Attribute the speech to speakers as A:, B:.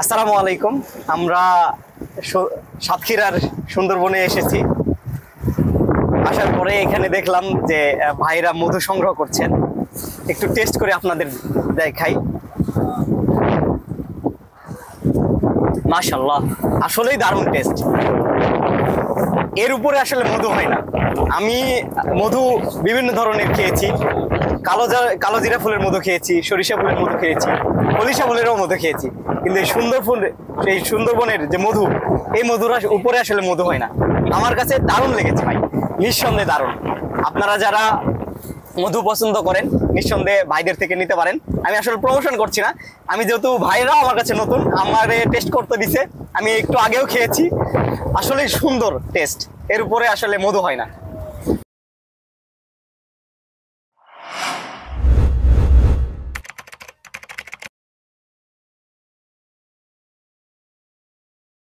A: আসসালামু আলাইকুম। আমরা সাতক্ষীরার সুন্দরবনে এসেছি। আসার পরে এখানে দেখলাম যে ভাইরা মধু সংগ্রহ করছেন। একটু টেস্ট করে আপনাদের দেখাই। মাশাআল্লাহ, আসলেই দারুণ টেস্ট। এর উপরে আসলে মধু হয় না। আমি মধু বিভিন্ন ধরনের খেয়েছি। কালো জিরা ফুলের মধু খেয়েছি, সরিষা ফুলের মধু খেয়েছি, কলিশা ফুলেরও মধু খেয়েছি, কিন্তু এই সুন্দরবনের যে মধু, এই মধুর উপরে আসলে মধু হয় না। আমার কাছে দারুণ লেগেছে ভাই, নিঃসন্দেহে দারুণ। আপনারা যারা মধু পছন্দ করেন নিঃসন্দেহে ভাইদের থেকে নিতে পারেন। আমি আসলে প্রমোশন করছি না, আমি যেহেতু ভাইরাও আমার কাছে নতুন, আমারে টেস্ট করতে দিছে, আমি একটু আগেও খেয়েছি। আসলে সুন্দর টেস্ট, এর উপরে আসলে মধু হয় না।